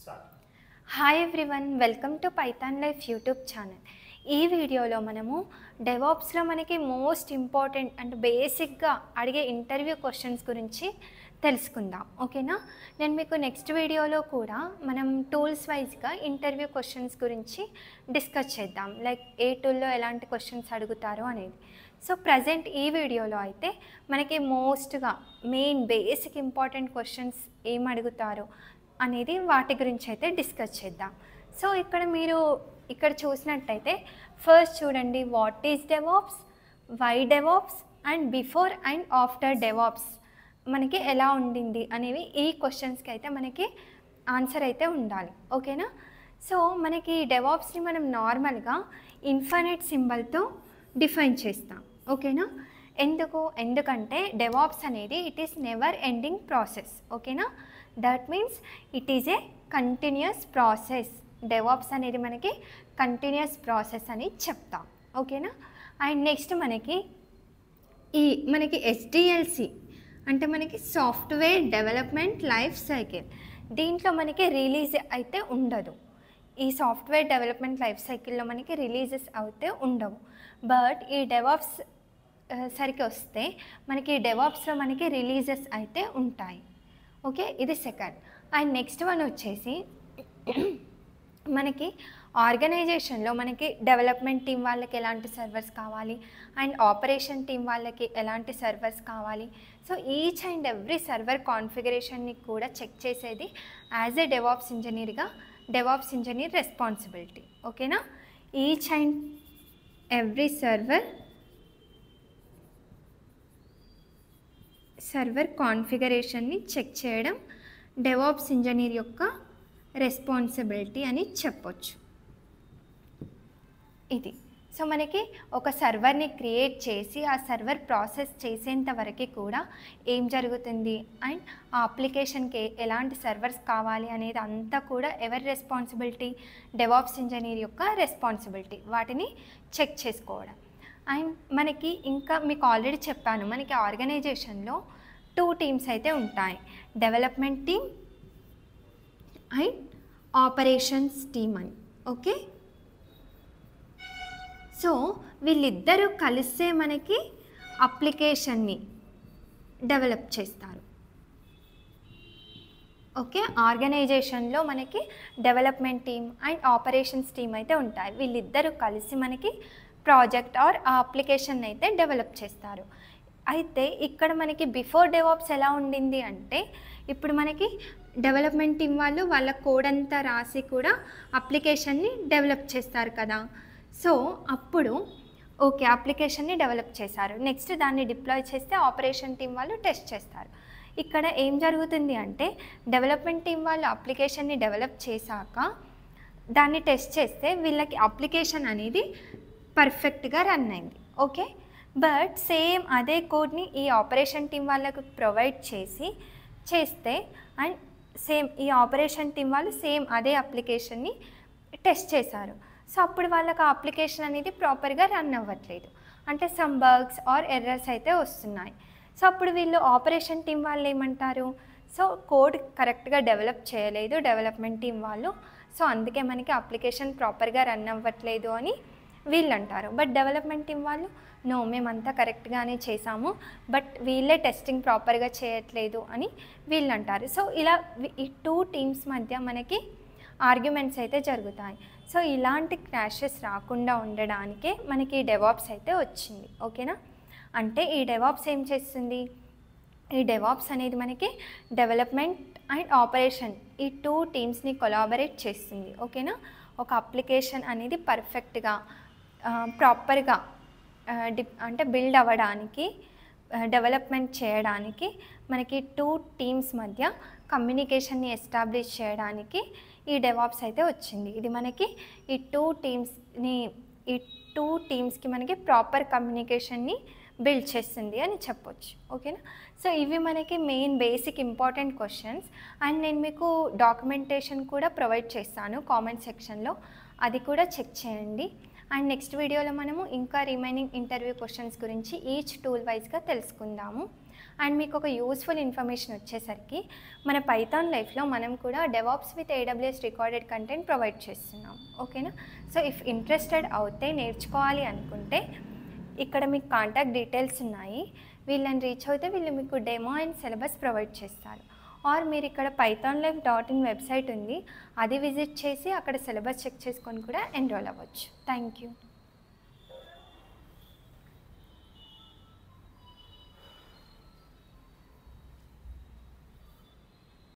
Start. Hi everyone, welcome to Python life YouTube channel. ఈ వీడియోలో మనము డెవాప్స్లో మనకి మోస్ట్ ఇంపార్టెంట్ అండ్ బేసిక్గా అడిగే ఇంటర్వ్యూ క్వశ్చన్స్ గురించి తెలుసుకుందాం. ఓకేనా? నేను మీకు నెక్స్ట్ వీడియోలో కూడా మనం టూల్స్ వైజ్గా ఇంటర్వ్యూ క్వశ్చన్స్ గురించి డిస్కస్ చేద్దాం, లైక్ ఏ టూల్లో ఎలాంటి క్వశ్చన్స్ అడుగుతారో అనేది. సో ప్రజెంట్ ఈ వీడియోలో అయితే మనకి మోస్ట్గా మెయిన్ బేసిక్ ఇంపార్టెంట్ క్వశ్చన్స్ ఏం అడుగుతారో అనేది వాటి గురించి అయితే డిస్కస్ చేద్దాం. సో ఇక్కడ చూసినట్టయితే ఫస్ట్ చూడండి, what is DevOps, why DevOps and before and after DevOps మనకి ఎలా ఉండింది అనేవి ఈ క్వశ్చన్స్కి అయితే మనకి ఆన్సర్ అయితే ఉండాలి. ఓకేనా? సో మనకి డెవాప్స్ని మనం నార్మల్గా ఇన్ఫైనైట్ సింబల్తో డిఫైన్ చేస్తాం. ఓకేనా? ఎందుకంటే డెవాప్స్ అనేది it is never ending process. ఓకేనా? That means it is a continuous process. DevOps అనేది మనకి కంటిన్యూస్ ప్రాసెస్ అని చెప్తాం. ఓకేనా? అండ్ నెక్స్ట్ మనకి ఎస్డిఎల్సి అంటే మనకి సాఫ్ట్వేర్ డెవలప్మెంట్ లైఫ్ సైకిల్. దీంట్లో మనకి రిలీజ్ అయితే ఉండదు. ఈ సాఫ్ట్వేర్ డెవలప్మెంట్ లైఫ్ సైకిల్లో మనకి రిలీజెస్ అయితే ఉండవు. బట్ ఈ డెవాప్స్ సరికి వస్తే మనకి డెవాప్స్లో మనకి రిలీజెస్ అయితే ఉంటాయి. ఓకే, ఇది సెకండ్. అండ్ నెక్స్ట్ వన్ వచ్చేసి మనకి ఆర్గనైజేషన్లో మనకి డెవలప్మెంట్ టీం వాళ్ళకి ఎలాంటి సర్వర్స్ కావాలి అండ్ ఆపరేషన్ టీం వాళ్ళకి ఎలాంటి సర్వర్స్ కావాలి. So each and every server కాన్ఫిగరేషన్ని కూడా చెక్ చేసేది యాజ్ ఏ డెవాప్స్ ఇంజనీర్గా డెవాప్స్ ఇంజనీర్ రెస్పాన్సిబిలిటీ. ఓకేనా? ఈచ్ అండ్ ఎవ్రీ సర్వర్ కాన్ఫిగరేషన్ని చెక్ చేయడం డెవాప్స్ ఇంజనీర్ యొక్క రెస్పాన్సిబిలిటీ అని చెప్పొచ్చు. ఇది సో మనకి ఒక సర్వర్ని క్రియేట్ చేసి ఆ సర్వర్ ప్రాసెస్ చేసేంత వరకు కూడా ఏం జరుగుతుంది అండ్ ఆ అప్లికేషన్కి ఎలాంటి సర్వర్స్ కావాలి అనేది అంతా కూడా ఎవరి రెస్పాన్సిబిలిటీ? డెవాప్స్ ఇంజనీర్ యొక్క రెస్పాన్సిబిలిటీ. వాటిని చెక్ చేసుకోవడం. అండ్ మనకి ఇంకా మీకు ఆల్రెడీ చెప్పాను, మనకి ఆర్గనైజేషన్లో 2 టీమ్స్ అయితే ఉంటాయి, development team and operations team అని. ఓకే, సో వీళ్ళిద్దరూ కలిసే మనకి అప్లికేషన్ని డెవలప్ చేస్తారు. ఓకే, ఆర్గనైజేషన్లో మనకి development team and operations team అయితే ఉంటాయి. వీళ్ళిద్దరూ కలిసి మనకి ప్రాజెక్ట్ ఆర్ ఆ అప్లికేషన్ అయితే డెవలప్ చేస్తారు. అయితే ఇక్కడ మనకి బిఫోర్ డెవాప్స్ ఎలా ఉండింది అంటే, ఇప్పుడు మనకి డెవలప్మెంట్ టీం వాళ్ళు వాళ్ళ కోడ్ అంతా రాసి కూడా అప్లికేషన్ని డెవలప్ చేస్తారు కదా. సో అప్పుడు ఓకే, అప్లికేషన్ని డెవలప్ చేశారు, నెక్స్ట్ దాన్ని డిప్లాయ్ చేస్తే ఆపరేషన్ టీం వాళ్ళు టెస్ట్ చేస్తారు. ఇక్కడ ఏం జరుగుతుంది అంటే, డెవలప్మెంట్ టీం వాళ్ళు అప్లికేషన్ని డెవలప్ చేశాక దాన్ని టెస్ట్ చేస్తే వీళ్ళకి అప్లికేషన్ అనేది పర్ఫెక్ట్గా రన్ అయింది. ఓకే, బట్ సేమ్ అదే కోడ్ని ఈ ఆపరేషన్ టీం వాళ్ళకు ప్రొవైడ్ చేస్తే అండ్ సేమ్ ఈ ఆపరేషన్ టీం వాళ్ళు సేమ్ అదే అప్లికేషన్ని టెస్ట్ చేశారు. సో అప్పుడు వాళ్ళకి ఆ అప్లికేషన్ అనేది ప్రాపర్గా రన్ అవ్వట్లేదు, అంటే సమ్ బగ్స్ ఆర్ ఎర్రర్స్ అయితే వస్తున్నాయి. సో అప్పుడు వీళ్ళు ఆపరేషన్ టీం వాళ్ళు ఏమంటారు? సో కోడ్ కరెక్ట్గా డెవలప్ చేయలేదు డెవలప్మెంట్ టీం వాళ్ళు, సో అందుకే మనకి అప్లికేషన్ ప్రాపర్గా రన్ అవ్వట్లేదు అని వీళ్ళు అంటారు. బట్ డెవలప్మెంట్ టీం వాళ్ళు నో, మేమంతా కరెక్ట్గానే చేసాము, బట్ వీళ్ళే టెస్టింగ్ ప్రాపర్గా చేయట్లేదు అని వీళ్ళు అంటారు. సో ఇలా ఈ 2 టీమ్స్ మధ్య మనకి ఆర్గ్యుమెంట్స్ అయితే జరుగుతాయి. సో ఇలాంటి క్రాషెస్ రాకుండా ఉండడానికే మనకి డెవాప్స్ అయితే వచ్చింది. ఓకేనా? అంటే ఈ డెవాప్స్ ఏం చేస్తుంది? ఈ డెవాప్స్ అనేది మనకి డెవలప్మెంట్ అండ్ ఆపరేషన్ ఈ 2 టీమ్స్ని కొలాబరేట్ చేస్తుంది. ఓకేనా? ఒక అప్లికేషన్ అనేది పర్ఫెక్ట్గా ప్రాపర్గా అంటే బిల్డ్ అవ్వడానికి, డెవలప్మెంట్ చేయడానికి మనకి 2 టీమ్స్ మధ్య కమ్యూనికేషన్ని ఎస్టాబ్లిష్ చేయడానికి ఈ డెవాప్స్ అయితే వచ్చింది. ఇది మనకి ఈ 2 టీమ్స్కి మనకి ప్రాపర్ కమ్యూనికేషన్ని బిల్డ్ చేస్తుంది అని చెప్పొచ్చు. ఓకేనా? సో ఇవి మనకి main basic important questions. And నేను మీకు డాక్యుమెంటేషన్ కూడా ప్రొవైడ్ చేస్తాను కామెంట్ సెక్షన్లో, అది కూడా చెక్ చేయండి. అండ్ నెక్స్ట్ వీడియోలో మనము ఇంకా రిమైనింగ్ ఇంటర్వ్యూ క్వశ్చన్స్ గురించి ఈచ్ టూల్ వైజ్గా తెలుసుకుందాము. అండ్ మీకు ఒక యూస్ఫుల్ ఇన్ఫర్మేషన్ వచ్చేసరికి మన పైథాన్ లైఫ్లో మనం కూడా DevOps with AWS recorded content provide చేస్తున్నాం. ఓకేనా? సో ఇఫ్ ఇంట్రెస్టెడ్ అవుతే నేర్చుకోవాలి అనుకుంటే ఇక్కడ మీకు కాంటాక్ట్ డీటెయిల్స్ ఉన్నాయి. వీళ్ళని రీచ్ అవుతే వీళ్ళు మీకు డెమో అండ్ సిలబస్ ప్రొవైడ్ చేస్తారు. ఆర్ మీరు ఇక్కడ pythonlife.in వెబ్సైట్ ఉంది, అది విజిట్ చేసి అక్కడ సిలబస్ చెక్ చేసుకొని కూడా ఎన్రోల్ అవ్వచ్చు. Thank you.